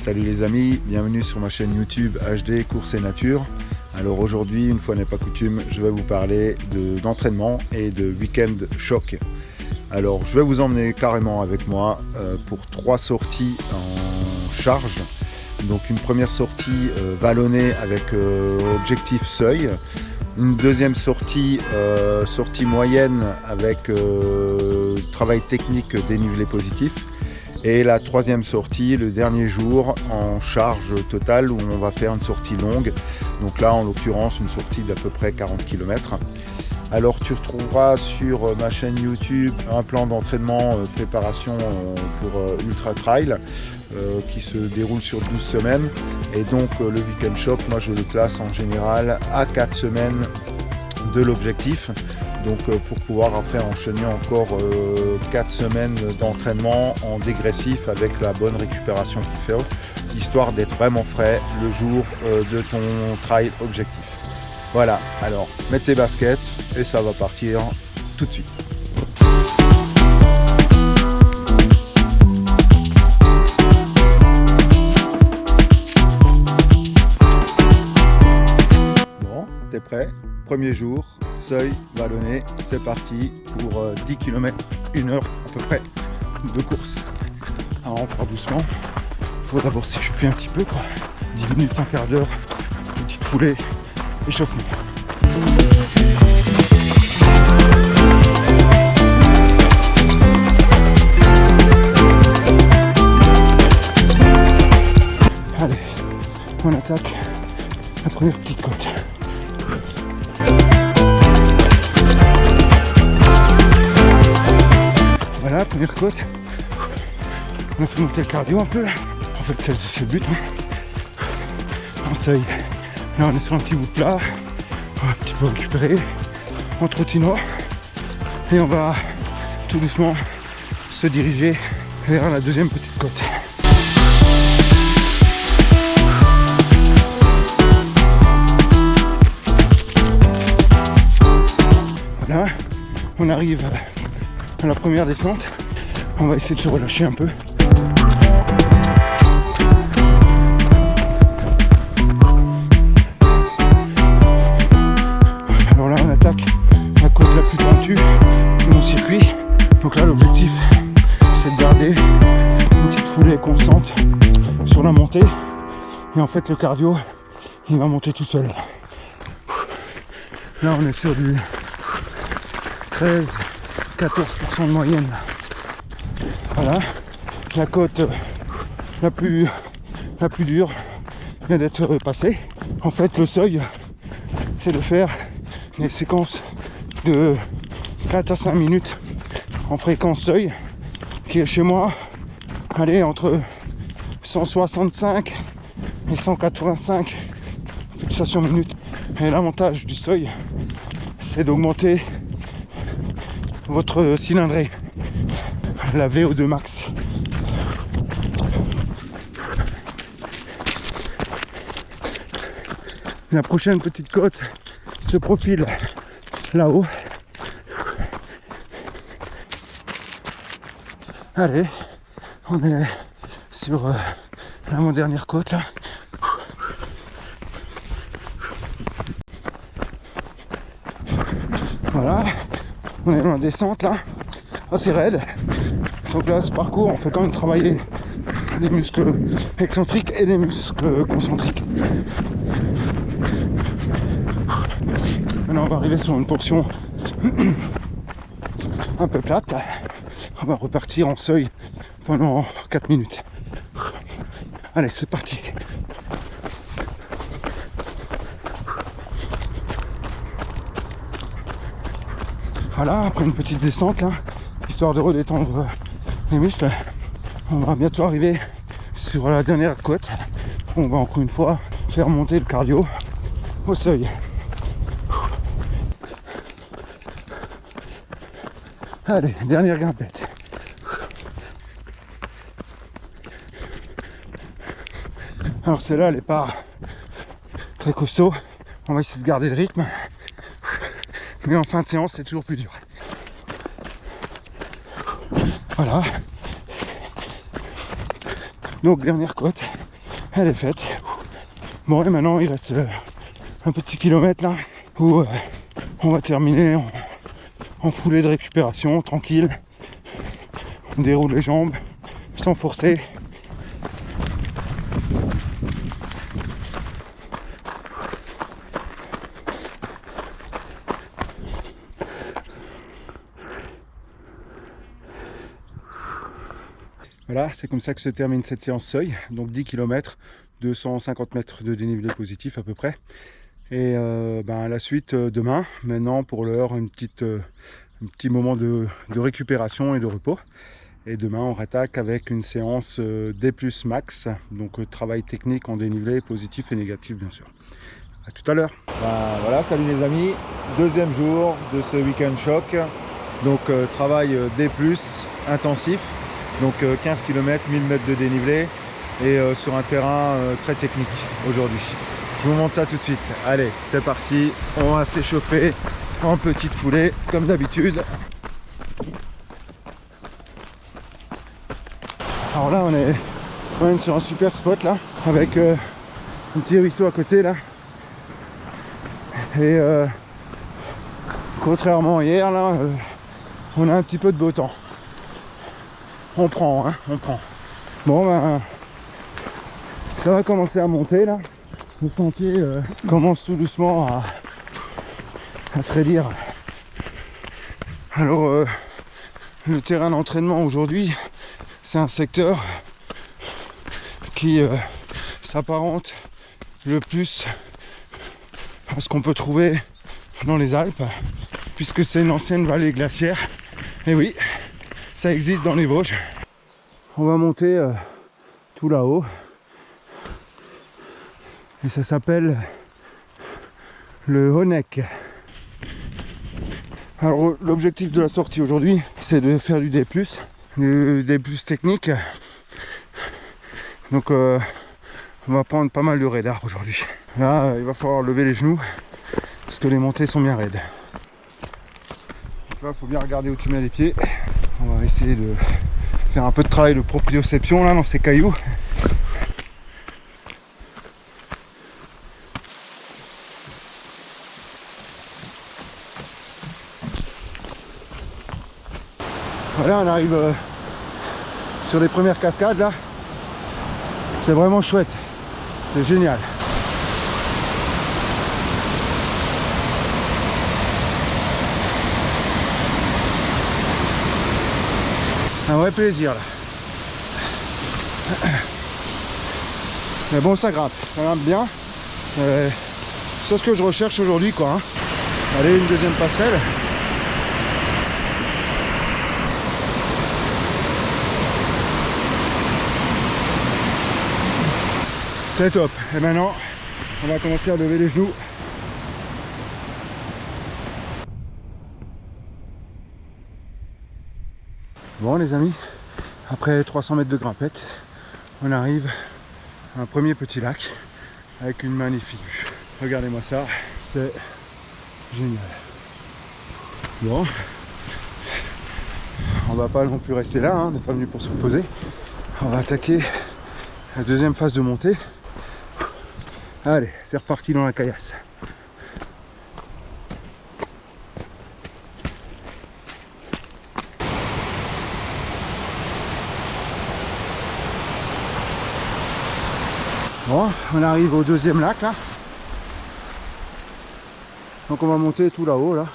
Salut les amis, bienvenue sur ma chaîne YouTube HD Course et Nature. Alors aujourd'hui, une fois n'est pas coutume, je vais vous parler d'entraînement et de week-end choc. Alors je vais vous emmener carrément avec moi pour 3 sorties en charge. Donc une première sortie vallonnée avec objectif seuil. Une deuxième sortie, sortie moyenne avec travail technique dénivelé positif. Et la troisième sortie, le dernier jour, en charge totale, où on va faire une sortie longue. Donc là, en l'occurrence, une sortie d'à peu près 40 km. Alors tu retrouveras sur ma chaîne YouTube un plan d'entraînement préparation pour Ultra Trail qui se déroule sur 12 semaines. Et donc le week-end choc, moi je le classe en général à 4 semaines de l'objectif. Donc pour pouvoir après enchaîner encore 4 semaines d'entraînement en dégressif avec la bonne récupération qu'il faut, histoire d'être vraiment frais le jour de ton trail objectif. Voilà, alors mets tes baskets et ça va partir tout de suite. Bon, t'es prêt? Premier jour, seuil vallonné, c'est parti pour 10 km, 1 heure à peu près de course. Alors on part doucement, il faut d'abord s'échauffer un petit peu, 10 minutes, un quart d'heure, petite foulée, échauffement. Allez, on attaque la première petite côte. Voilà, première côte. On a fait monter le cardio un peu. En fait, c'est le but. En seuil. Là, on est sur un petit bout de plat. On va un petit peu récupérer en trottinant. Et on va tout doucement se diriger vers la deuxième petite côte. Voilà, on arrive à la première descente. On va essayer de se relâcher un peu. Alors là on attaque la côte la plus pointue de mon circuit. Donc là l'objectif c'est de garder une petite foulée constante sur la montée. Et en fait le cardio il va monter tout seul. Là on est sur du 13-14% de moyenne. Voilà, la côte la plus dure vient d'être passée. En fait le seuil c'est de faire des séquences de 4 à 5 minutes en fréquence seuil qui est chez moi allez entre 165 et 185 pulsations minutes. Et l'avantage du seuil c'est d'augmenter votre cylindrée, la VO2 max. La prochaine petite côte se profile là-haut. Allez, on est sur l'avant-dernière côte là. Voilà, on est dans la descente là, assez raide. Donc là ce parcours on fait quand même travailler les muscles excentriques et les muscles concentriques. Maintenant on va arriver sur une portion un peu plate. On va repartir en seuil pendant 4 minutes. Allez c'est parti. Voilà, après une petite descente là, histoire de redétendre les muscles, on va bientôt arriver sur la dernière côte. On va encore une fois faire monter le cardio au seuil. Allez, dernière grimpette. Alors celle-là, elle n'est pas très costaud. On va essayer de garder le rythme. Mais en fin de séance, c'est toujours plus dur. Voilà. Donc dernière côte. elle est faite. Bon, et maintenant il reste un petit kilomètre là où on va terminer en foulée de récupération, tranquille. On déroule les jambes sans forcer. Voilà, c'est comme ça que se termine cette séance seuil, donc 10 km, 250 mètres de dénivelé positif à peu près. Et la suite demain, maintenant pour l'heure, un petit moment de récupération et de repos. Et demain on rattaque avec une séance D+ max, donc travail technique en dénivelé positif et négatif bien sûr. A tout à l'heure. Voilà, salut les amis, deuxième jour de ce week-end choc. Donc travail D+, intensif. Donc 15 km, 1000 mètres de dénivelé et sur un terrain très technique aujourd'hui. Je vous montre ça tout de suite. Allez, c'est parti. On va s'échauffer en petite foulée comme d'habitude. Alors là on est quand même sur un super spot là, avec un petit ruisseau à côté là. Et contrairement à hier là, on a un petit peu de beau temps. On prend, hein, on prend. Bon ben, ça va commencer à monter là. Le sentier commence tout doucement à se raidir. Alors le terrain d'entraînement aujourd'hui, c'est un secteur qui s'apparente le plus à ce qu'on peut trouver dans les Alpes, puisque c'est une ancienne vallée glaciaire. Et oui, ça existe dans les Vosges. On va monter tout là-haut. Et ça s'appelle le Honeck. Alors l'objectif de la sortie aujourd'hui, c'est de faire du D+, technique. Donc on va prendre pas mal de raidard aujourd'hui. Là, il va falloir lever les genoux parce que les montées sont bien raides. Donc là, il faut bien regarder où tu mets les pieds. On va essayer de faire un peu de travail de proprioception là dans ces cailloux. Voilà, on arrive sur les premières cascades là. C'est vraiment chouette. C'est génial. Un vrai plaisir là. Mais bon, ça grimpe bien. C'est ce que je recherche aujourd'hui quoi. Hein. Allez, une deuxième passerelle. C'est top. Et maintenant, on va commencer à lever les genoux. Bon les amis, après 300 mètres de grimpette, on arrive à un premier petit lac avec une magnifique vue. Regardez-moi ça, c'est génial. Bon, on va pas non plus rester là, hein, on n'est pas venu pour se reposer. On va attaquer la deuxième phase de montée. Allez, c'est reparti dans la caillasse. Bon, on arrive au deuxième lac là. Donc on va monter tout là-haut là.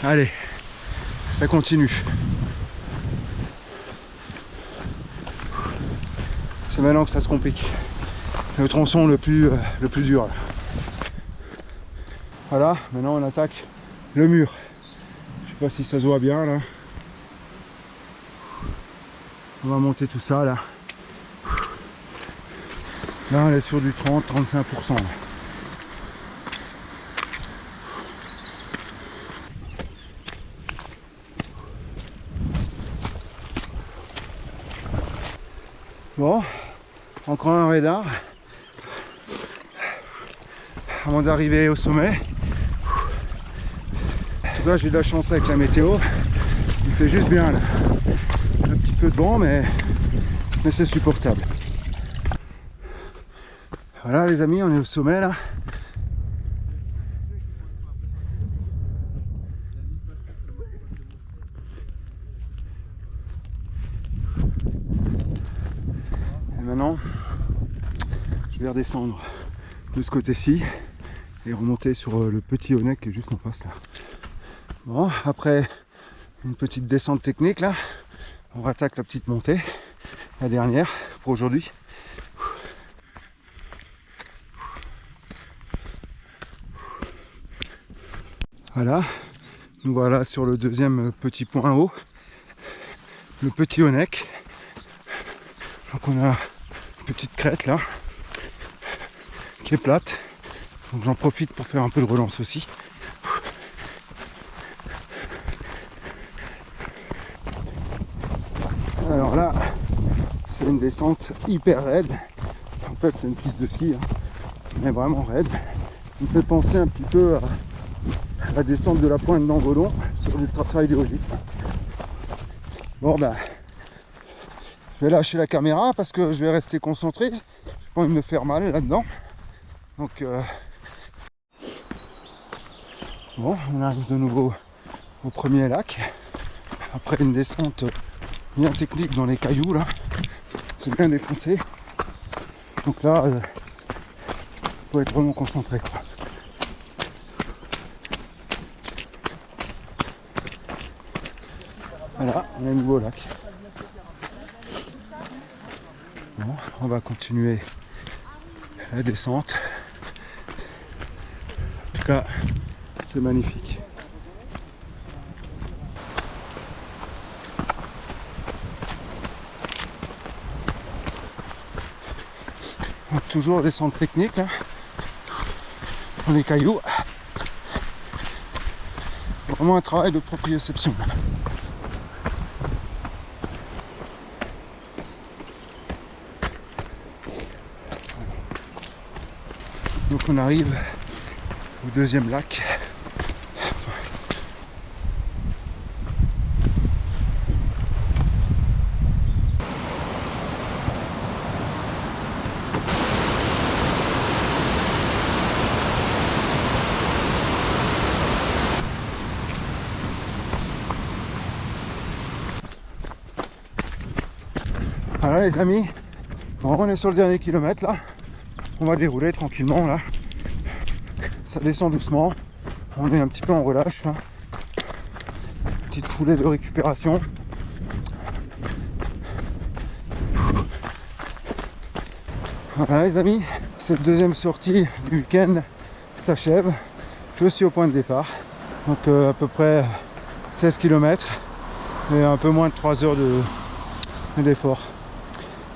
Allez, ça continue. C'est maintenant que ça se complique. Le tronçon le plus dur là. Voilà, maintenant on attaque le mur. Je sais pas si ça se voit bien là. On va monter tout ça là. Là on est sur du 30-35%. Bon, encore un raidard avant d'arriver au sommet. En tout cas j'ai de la chance avec la météo, il fait juste bien là. Un petit peu de vent mais c'est supportable. Voilà les amis, on est au sommet là. Et maintenant, je vais redescendre de ce côté-ci et remonter sur le petit Honeck qui est juste en face là. Bon, après une petite descente technique là, on rattaque la petite montée, la dernière pour aujourd'hui. Voilà, nous voilà sur le deuxième petit point haut, le petit Honeck. Donc on a une petite crête là, qui est plate. Donc j'en profite pour faire un peu de relance aussi. Alors là, c'est une descente hyper raide. En fait, c'est une piste de ski, hein, mais vraiment raide. Il me fait penser un petit peu à la descente de la pointe d'Angolon sur l'Ultra Trail du Haut-Gif. Bon ben, je vais lâcher la caméra parce que je vais rester concentré. J'ai pas envie de me faire mal là-dedans. Donc bon, on arrive de nouveau au premier lac. Après une descente bien technique dans les cailloux là. C'est bien défoncé. Donc là, faut être vraiment concentré quoi. Voilà, on a un nouveau lac. Bon, on va continuer la descente. En tout cas, c'est magnifique. Donc, toujours descente technique hein, dans les cailloux. Vraiment un travail de proprioception. Donc on arrive au deuxième lac. Voilà les amis, bon, on est sur le dernier kilomètre là. On va dérouler tranquillement là. Ça descend doucement. On est un petit peu en relâche. Là. Petite foulée de récupération. Voilà les amis, cette deuxième sortie du week-end s'achève. Je suis au point de départ. Donc à peu près 16 km et un peu moins de 3 heures d'effort.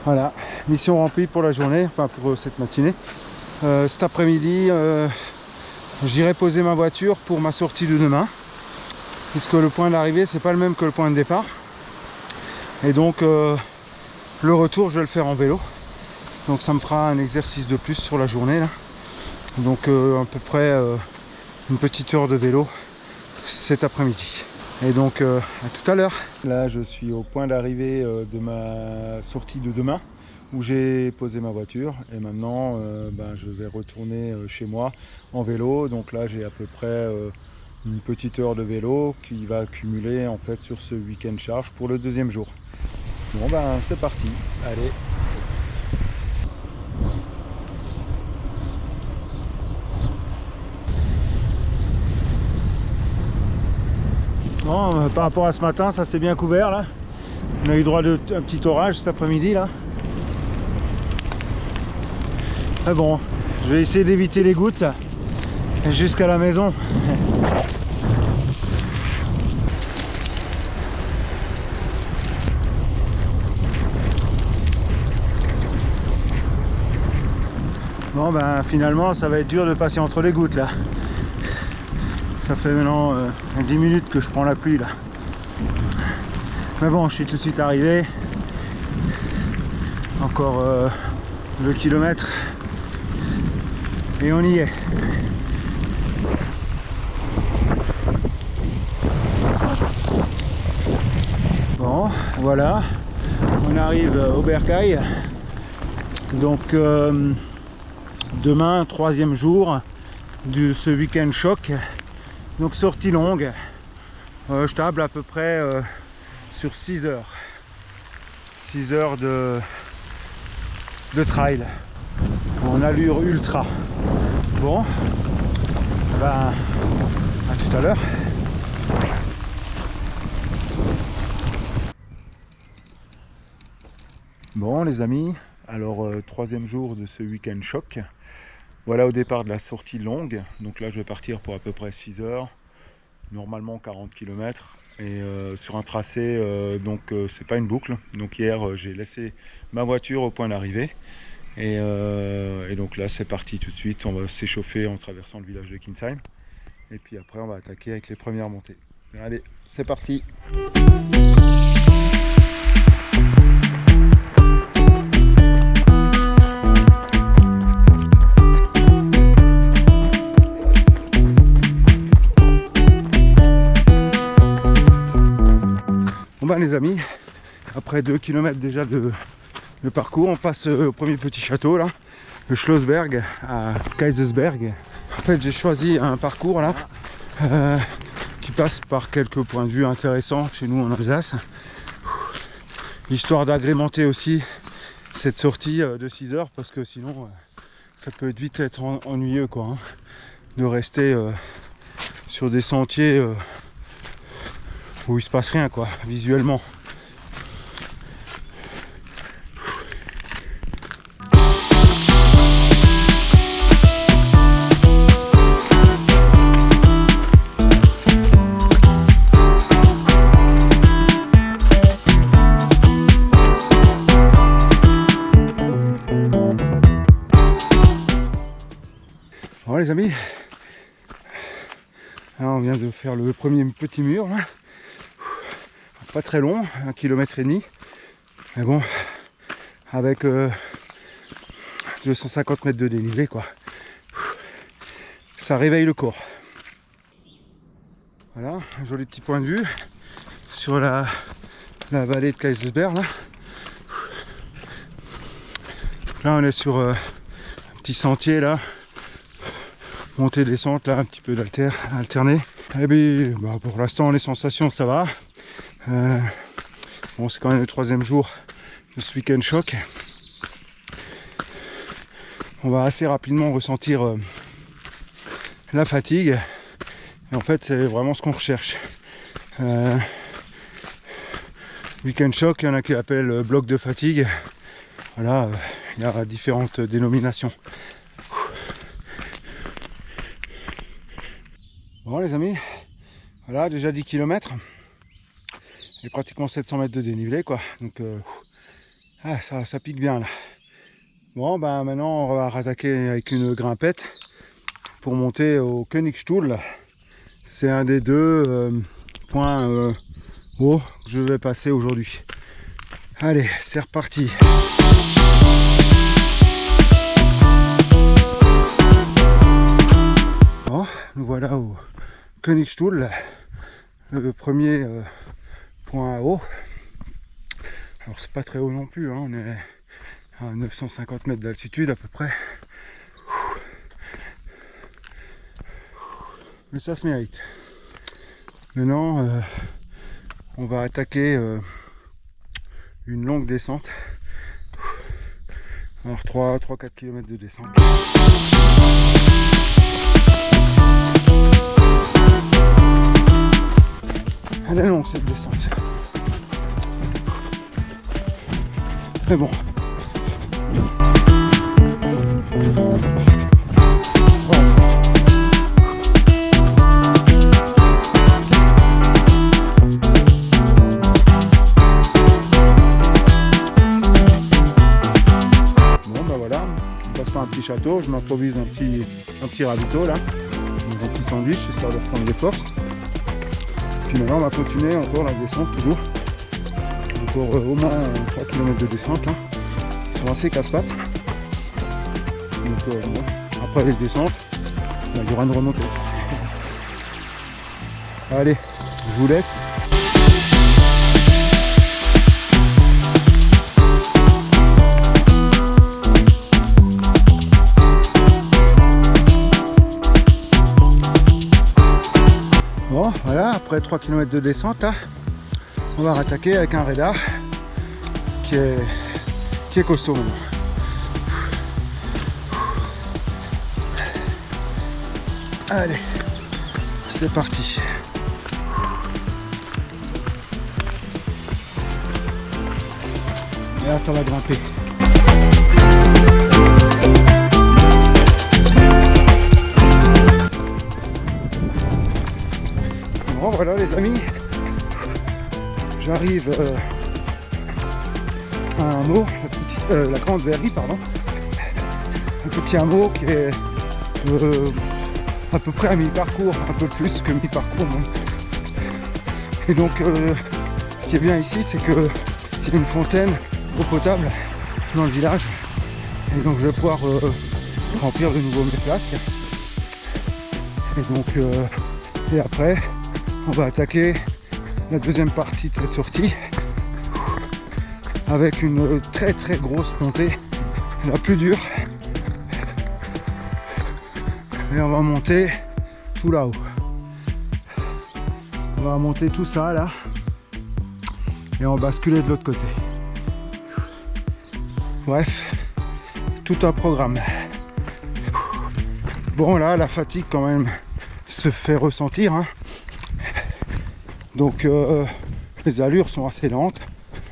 Voilà, mission remplie pour la journée, enfin pour cette matinée. Cet après-midi, j'irai poser ma voiture pour ma sortie de demain, puisque le point d'arrivée c'est pas le même que le point de départ. Et donc le retour je vais le faire en vélo. Donc ça me fera un exercice de plus sur la journée là. Donc à peu près une petite heure de vélo cet après-midi. Et donc à tout à l'heure. Là je suis au point d'arrivée de ma sortie de demain où j'ai posé ma voiture et maintenant je vais retourner chez moi en vélo. Donc là j'ai à peu près une petite heure de vélo qui va accumuler en fait sur ce week-end charge pour le deuxième jour. Bon ben c'est parti, allez. Bon, par rapport à ce matin, ça s'est bien couvert là. On a eu droit à un petit orage cet après-midi là. Mais bon, je vais essayer d'éviter les gouttes jusqu'à la maison. Bon ben finalement ça va être dur de passer entre les gouttes là. Ça fait maintenant 10 minutes que je prends la pluie là. Mais bon, je suis tout de suite arrivé. Encore 2 km. Et on y est. Bon, voilà. On arrive au Bercail. Donc Demain, 3e jour de ce week-end choc. Donc sortie longue. Je table à peu près sur 6 heures. 6 heures de trail en allure ultra. Bon, ben, à tout à l'heure. Bon les amis, alors 3e jour de ce week-end choc. Voilà au départ de la sortie longue. Donc là je vais partir pour à peu près 6 heures. Normalement 40 km et sur un tracé donc c'est pas une boucle. Donc hier j'ai laissé ma voiture au point d'arrivée et donc là c'est parti tout de suite. On va s'échauffer en traversant le village de Kinsheim et puis après on va attaquer avec les premières montées. Allez, c'est parti. Les amis, après 2 km déjà de parcours, on passe au premier petit château là, le Schlossberg à Kaisersberg. En fait j'ai choisi un parcours là qui passe par quelques points de vue intéressants chez nous en Alsace, histoire d'agrémenter aussi cette sortie de 6 heures parce que sinon ça peut vite être ennuyeux quoi, hein, de rester sur des sentiers où il se passe rien quoi, visuellement. Bon les amis, là on vient de faire le premier petit mur là. Pas très long, 1,5 km, mais bon, avec 250 mètres de dénivelé quoi. Ça réveille le corps. Voilà, un joli petit point de vue sur la vallée de Kaisersberg là. Là on est sur un petit sentier là, montée descente là, un petit peu alterné. Et bien bah, pour l'instant les sensations ça va. Bon, c'est quand même le 3e jour de ce week-end choc. On va assez rapidement ressentir la fatigue. Et en fait, c'est vraiment ce qu'on recherche. Week-end choc, il y en a qui l'appellent bloc de fatigue. Voilà, il y a différentes dénominations. Bon les amis, voilà déjà 10 km. Et pratiquement 700 mètres de dénivelé quoi, donc ça pique bien là. Bon ben maintenant on va rattaquer avec une grimpette pour monter au Königstuhl. C'est un des 2 points hauts que je vais passer aujourd'hui. Allez, c'est reparti. Bon, nous voilà au Königstuhl, le premier point haut. Alors c'est pas très haut non plus, hein. On est à 950 mètres d'altitude à peu près. Mais ça se mérite. Maintenant on va attaquer une longue descente. Alors 3-4 km de descente. Elle est longue cette descente. Mais bon. Bon bah voilà, on passe par un petit château, je m'improvise un petit ravito là, un petit sandwich histoire de prendre des forces. Puis maintenant on va continuer encore la descente toujours. Encore au moins 3 km de descente là. Ils sont assez casse-pattes. Donc bon, après les descentes, il y aura une remontée. Allez, je vous laisse. près 3 km de descente là. On va rattaquer avec un radar qui est costaud maintenant. Allez, c'est parti. Et là, ça va grimper. Bon, voilà les amis, j'arrive à un hameau, la Grande Verrie, pardon. Un petit hameau qui est à peu près à mi-parcours, un peu plus que mi-parcours même. Et donc ce qui est bien ici, c'est que il y a une fontaine eau potable dans le village. Et donc je vais pouvoir remplir de nouveau mes flasques. Et donc et après on va attaquer la deuxième partie de cette sortie avec une très très grosse montée, la plus dure. Et on va monter tout là-haut. On va monter tout ça là et on va basculer de l'autre côté. Bref, tout un programme. Bon là, la fatigue quand même se fait ressentir, hein. Donc les allures sont assez lentes.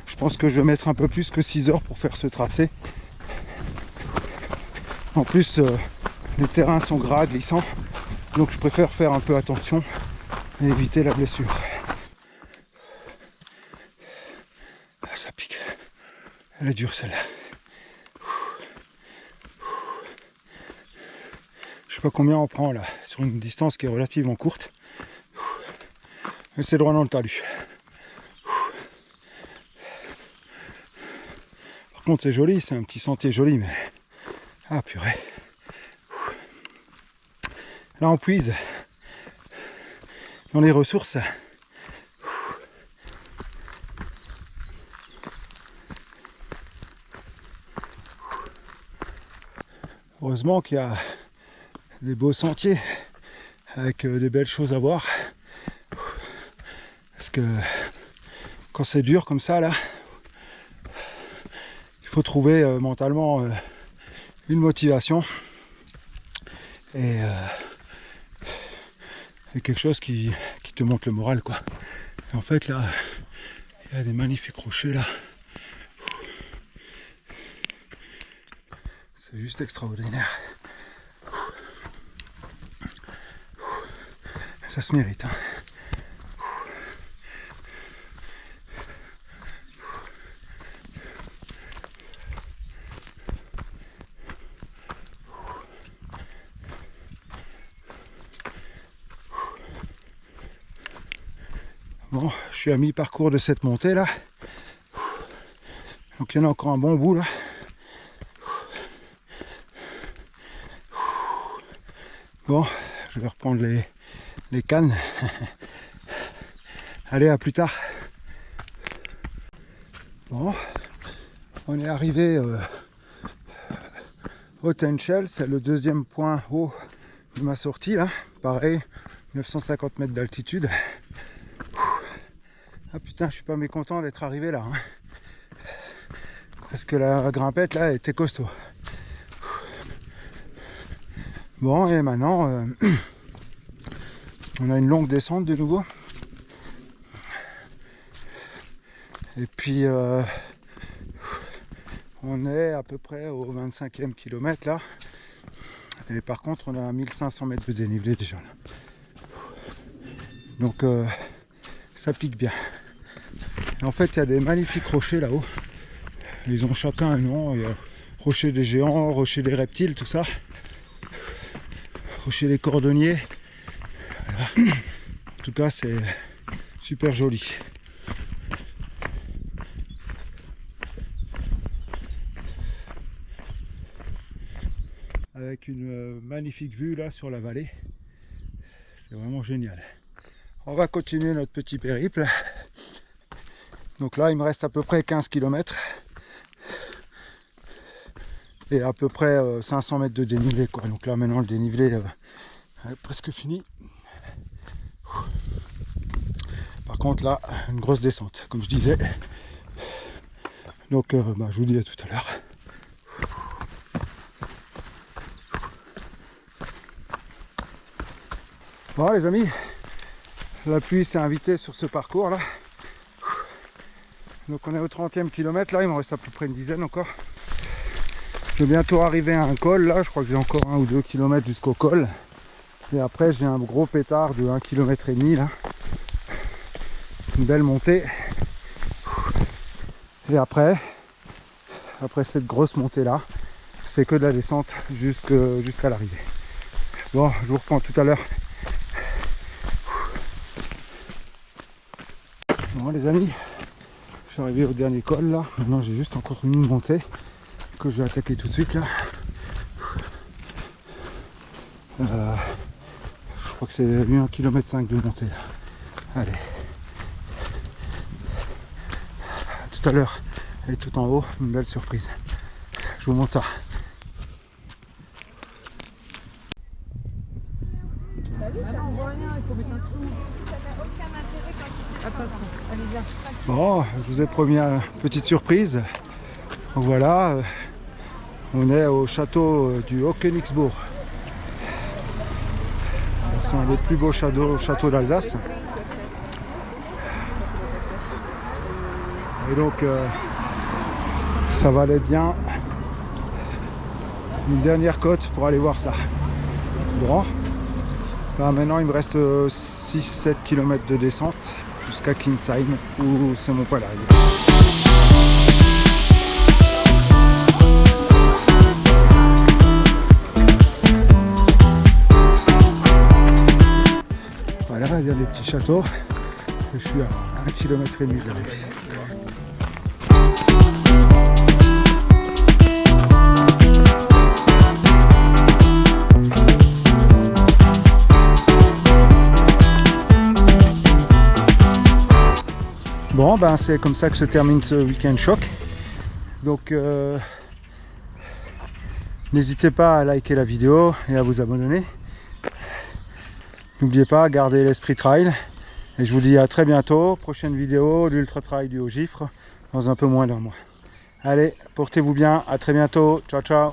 Je pense que je vais mettre un peu plus que 6 heures pour faire ce tracé. En plus les terrains sont gras, glissants, donc je préfère faire un peu attention et éviter la blessure. Ah, ça pique. Elle est dure celle-là. Je sais pas combien on prend là, sur une distance qui est relativement courte. Mais c'est droit dans le talus. Par contre c'est joli, c'est un petit sentier joli, mais... Ah purée. Là on puise dans les ressources. Heureusement qu'il y a des beaux sentiers avec des belles choses à voir. Parce que quand c'est dur comme ça là, il faut trouver mentalement une motivation et quelque chose qui te monte le moral quoi. Et en fait là, il y a des magnifiques rochers là. C'est juste extraordinaire. Ça se mérite, hein. Bon, je suis à mi-parcours de cette montée là. Donc il y en a encore un bon bout là. Bon, je vais reprendre les cannes. Allez, à plus tard. Bon, on est arrivé au Tenchel, c'est le deuxième point haut de ma sortie là. Pareil, 950 mètres d'altitude. Ah putain, je suis pas mécontent d'être arrivé là, hein. Parce que la grimpette là était costaud. Bon, et maintenant on a une longue descente de nouveau. Et puis on est à peu près au 25e kilomètre là. Et par contre on a 1500 mètres de dénivelé déjà là. Donc ça pique bien. Et en fait il y a des magnifiques rochers là-haut. Ils ont chacun un nom. Il y a rocher des géants, rocher des reptiles, tout ça. Rocher des cordonniers. Voilà. En tout cas c'est super joli. Avec une magnifique vue là sur la vallée. C'est vraiment génial. On va continuer notre petit périple. Donc là il me reste à peu près 15 km. Et à peu près 500 mètres de dénivelé quoi. Donc là maintenant le dénivelé est presque fini. par contre là, une grosse descente, comme je disais. Donc je vous dis à tout à l'heure. Bon les amis, la pluie s'est invitée sur ce parcours là. Donc on est au 30e kilomètre là, il m'en reste à peu près une dizaine encore. Je vais bientôt arriver à un col là, je crois que j'ai encore 1 ou 2 km jusqu'au col. Et après j'ai un gros pétard de 1,5 km là. Une belle montée. Et après cette grosse montée là, c'est que de la descente jusqu'à l'arrivée. Bon, je vous reprends tout à l'heure. Bon les amis, je suis arrivé au dernier col là. Maintenant j'ai juste encore une montée que je vais attaquer tout de suite là. Je crois que c'est 1,5 km de montée là. Allez. À tout à l'heure. Elle est tout en haut, une belle surprise. Je vous montre ça. Bon, je vous ai promis une petite surprise. Donc voilà, on est au château du Haut-Königsbourg. C'est un des plus beaux châteaux d'Alsace. Et donc, ça valait bien une dernière côte pour aller voir ça. Bon, là, maintenant il me reste 6-7 km de descente jusqu'à Kinsheim où c'est mon point d'arrivée. Voilà, il y a des petits châteaux. Je suis à 1,5 km de l'arrivée. Bon, ben c'est comme ça que se termine ce week-end choc. Donc n'hésitez pas à liker la vidéo et à vous abonner. N'oubliez pas, gardez l'esprit trail. Et je vous dis à très bientôt. Prochaine vidéo, l'Ultra Trail du Haut-Gifre, dans un peu moins d'un mois. Allez, portez-vous bien, à très bientôt. Ciao, ciao.